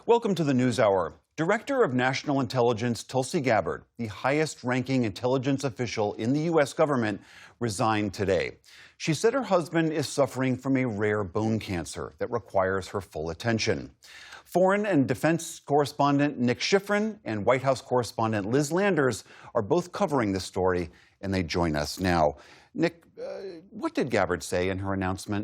Welcome to the News Hour. Director of National Intelligence Tulsi Gabbard, the highest-ranking intelligence official in the U.S. government, resigned today. She said her husband is suffering from a rare bone cancer that requires her full attention. Foreign and defense correspondent Nick Schifrin and White House correspondent Liz Landers are both covering this story, and they join us now. Nick, what did Gabbard say in her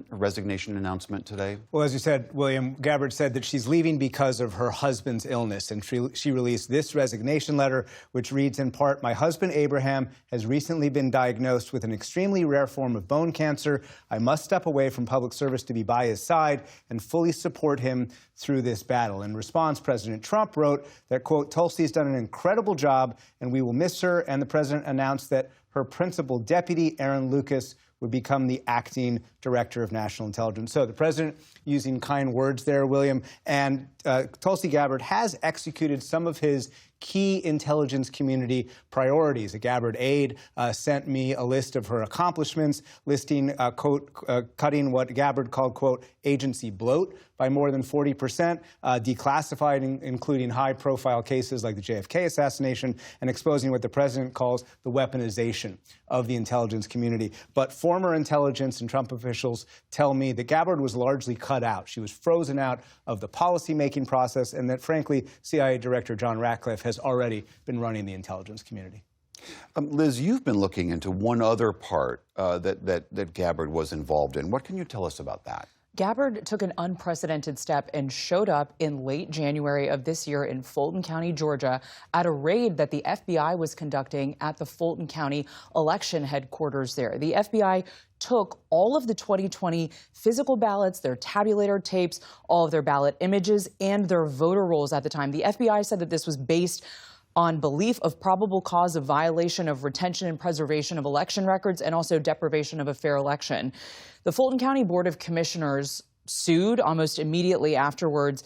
resignation announcement today? Well, as you said, William, Gabbard said that she's leaving because of her husband's illness, and she released this resignation letter, which reads in part, "My husband Abraham has recently been diagnosed with an extremely rare form of bone cancer. I must step away from public service to be by his side and fully support him through this battle." In response, President Trump wrote that, quote, "Tulsi's done an incredible job, and we will miss her," and the president announced that her principal deputy, Aaron Lucas, would become the acting director of national intelligence. So the president using kind words there, William, and Tulsi Gabbard has executed some of his key intelligence community priorities. A Gabbard aide sent me a list of her accomplishments, listing, quote, cutting what Gabbard called, quote, agency bloat by more than 40%, declassifying, including high-profile cases like the JFK assassination, and exposing what the president calls the weaponization of the intelligence community. But former intelligence and Trump officials tell me that Gabbard was largely cut out. She was frozen out of the policymaking process, and that, frankly, CIA Director John Ratcliffe has already been running the intelligence community. Liz, you've been looking into one other part that Gabbard was involved in. What can you tell us about that? Gabbard took an unprecedented step and showed up in late January of this year in Fulton County, Georgia, at a raid that the FBI was conducting at the Fulton County election headquarters there. The FBI took all of the 2020 physical ballots, their tabulator tapes, all of their ballot images, and their voter rolls at the time. The FBI said that this was based on belief of probable cause of violation of retention and preservation of election records and also deprivation of a fair election. The Fulton County Board of Commissioners sued almost immediately afterwards,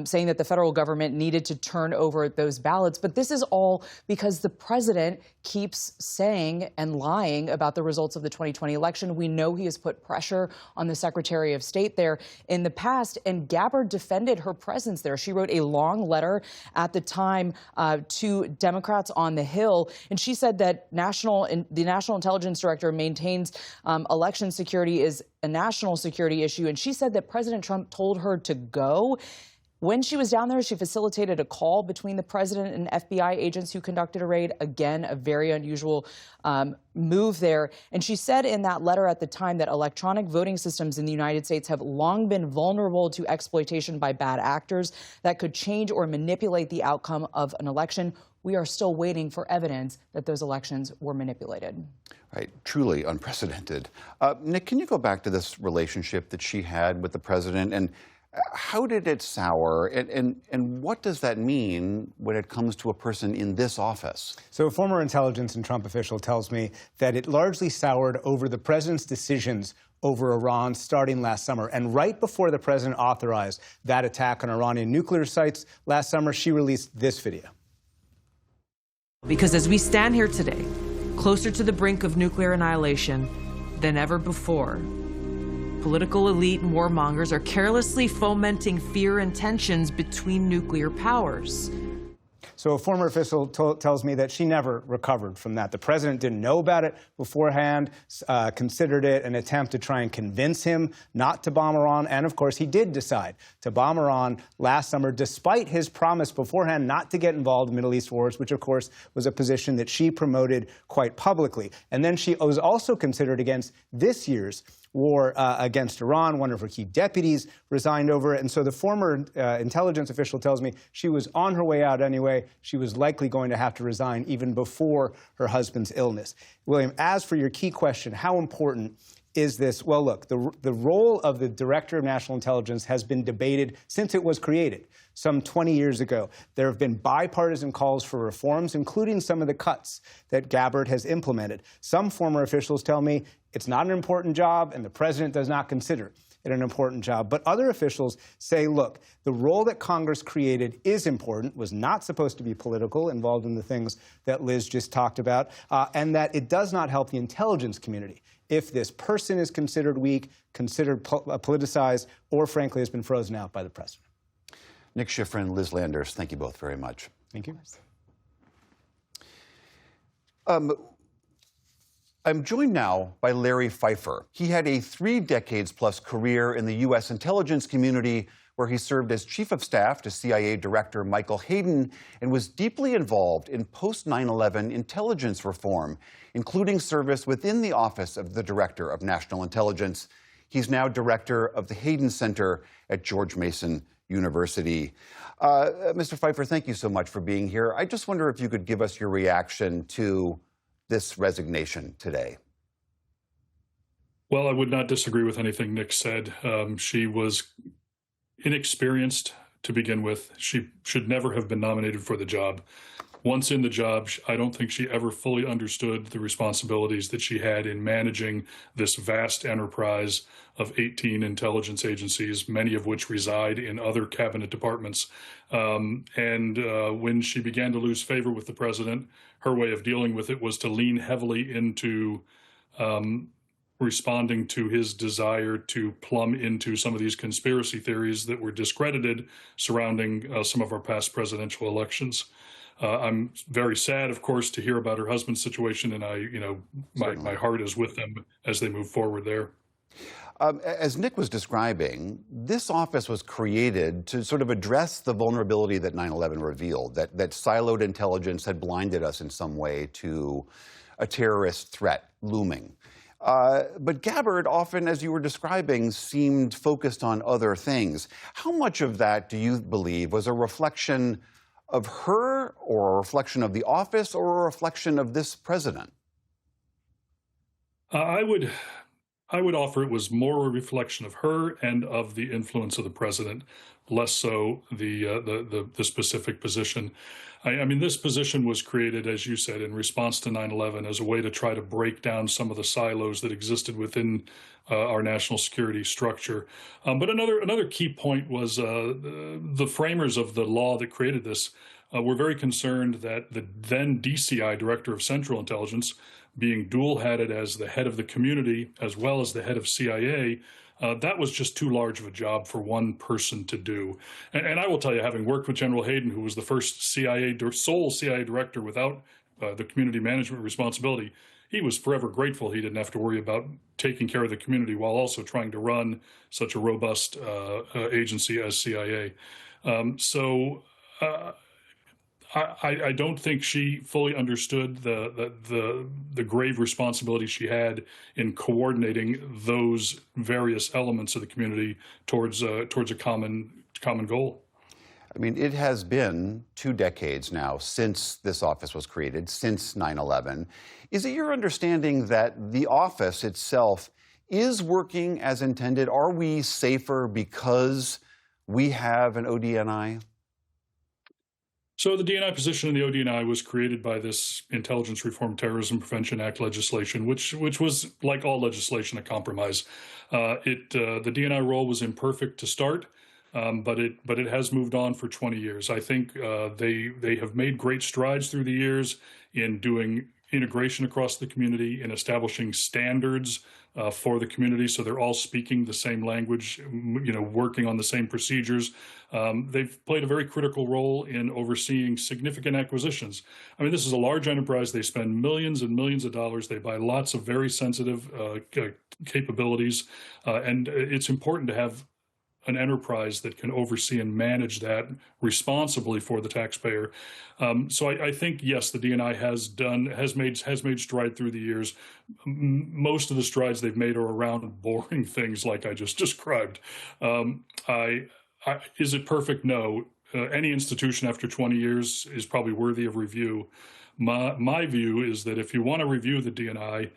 saying that the federal government needed to turn over those ballots. But this is all because the president keeps saying and lying about the results of the 2020 election. We know he has put pressure on the Secretary of State there in the past, and Gabbard defended her presence there. She wrote a long letter at the time to Democrats on the Hill, and she said that the National Intelligence Director maintains election security is a national security issue, and she said that President Trump told her to go. When she was down there, she facilitated a call between the president and FBI agents who conducted a raid. Again, a very unusual move there. And she said in that letter at the time that electronic voting systems in the United States have long been vulnerable to exploitation by bad actors that could change or manipulate the outcome of an election. We are still waiting for evidence that those elections were manipulated. Right, truly unprecedented. Nick, can you go back to this relationship that she had with the president, and how did it sour, and what does that mean when it comes to a person in this office? So a former intelligence and Trump official tells me that it largely soured over the president's decisions over Iran starting last summer. And right before the president authorized that attack on Iranian nuclear sites last summer, she released this video. Because as we stand here today, closer to the brink of nuclear annihilation than ever before, political elite and warmongers are carelessly fomenting fear and tensions between nuclear powers. So a former official tells me that she never recovered from that. The president didn't know about it beforehand, considered it an attempt to try and convince him not to bomb Iran. And, of course, he did decide to bomb Iran last summer, despite his promise beforehand not to get involved in Middle East wars, which, of course, was a position that she promoted quite publicly. And then she was also considered against this year's war against Iran. One of her key deputies resigned over it. And so the former intelligence official tells me she was on her way out anyway. She was likely going to have to resign even before her husband's illness. William, as for your key question, how important is this? Well, look, the role of the Director of National Intelligence has been debated since it was created some 20 years ago. There have been bipartisan calls for reforms, including some of the cuts that Gabbard has implemented. Some former officials tell me it's not an important job, and the president does not consider it an important job. But other officials say, look, the role that Congress created is important, was not supposed to be political, involved in the things that Liz just talked about, and that it does not help the intelligence community if this person is considered weak, considered politicized, or frankly has been frozen out by the president. Nick Schifrin, Liz Landers, thank you both very much. Thank you. I'm joined now by Larry Pfeiffer. He had a 3 decades plus career in the U.S. intelligence community, where he served as chief of staff to CIA Director Michael Hayden and was deeply involved in post-9/11 intelligence reform, including service within the Office of the Director of National Intelligence. He's now director of the Hayden Center at George Mason University. Mr. Pfeiffer, thank you so much for being here. I just wonder if you could give us your reaction to this resignation today. Well, I would not disagree with anything Nick said. She was inexperienced to begin with. She should never have been nominated for the job. Once in the job, I don't think she ever fully understood the responsibilities that she had in managing this vast enterprise of 18 intelligence agencies, many of which reside in other cabinet departments. When she began to lose favor with the president, her way of dealing with it was to lean heavily into responding to his desire to plumb into some of these conspiracy theories that were discredited surrounding some of our past presidential elections. I'm very sad, of course, to hear about her husband's situation, and my heart is with them as they move forward there. As Nick was describing, this office was created to sort of address the vulnerability that 9/11 revealed, that siloed intelligence had blinded us in some way to a terrorist threat looming. But Gabbard often, as you were describing, seemed focused on other things. How much of that do you believe was a reflection of her, or a reflection of the office, or a reflection of this president? I would offer it was more a reflection of her and of the influence of the president, less so the specific position. I mean, this position was created, as you said, in response to 9/11 as a way to try to break down some of the silos that existed within our national security structure. But another key point was the framers of the law that created this were very concerned that the then DCI, Director of Central Intelligence, being dual-hatted as the head of the community as well as the head of CIA, that was just too large of a job for one person to do. And I will tell you, having worked with General Hayden, who was the first sole CIA director without the community management responsibility, he was forever grateful he didn't have to worry about taking care of the community while also trying to run such a robust agency as CIA. I don't think she fully understood the grave responsibility she had in coordinating those various elements of the community towards a common goal. I mean, it has been 2 decades now since this office was created, since 9/11. Is it your understanding that the office itself is working as intended? Are we safer because we have an ODNI? So the DNI position in the ODNI was created by this Intelligence Reform Terrorism Prevention Act legislation, which was, like all legislation, a compromise. The DNI role was imperfect to start, but it has moved on for 20 years. I think they have made great strides through the years in doing integration across the community, in establishing standards for the community, so they're all speaking the same language, working on the same procedures. They've played a very critical role in overseeing significant acquisitions. I mean, this is a large enterprise. They spend millions and millions of dollars. They buy lots of very sensitive capabilities, and it's important to have an enterprise that can oversee and manage that responsibly for the taxpayer. So I think, yes, the DNI has made stride through the years. Most of the strides they've made are around boring things like I just described. Is it perfect? No. Any institution after 20 years is probably worthy of review. My view is that if you want to review the DNI,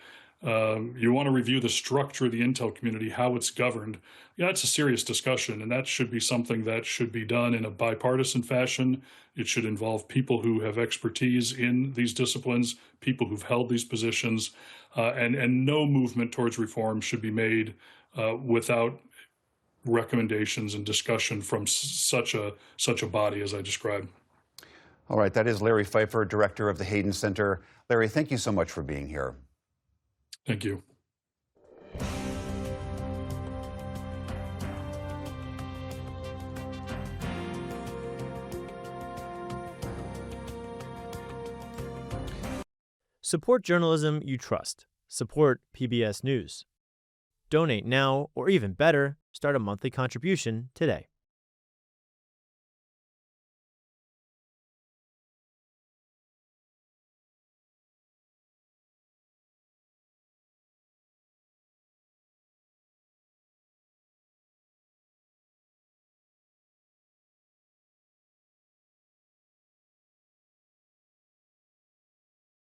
you want to review the structure of the intel community, how it's governed. That's a serious discussion, and that should be something that should be done in a bipartisan fashion. It should involve people who have expertise in these disciplines, people who've held these positions, and no movement towards reform should be made without recommendations and discussion from such a body as I described. All right, that is Larry Pfeiffer, director of the Hayden Center. Larry, thank you so much for being here. Thank you. Support journalism you trust. Support PBS News. Donate now, or even better, start a monthly contribution today.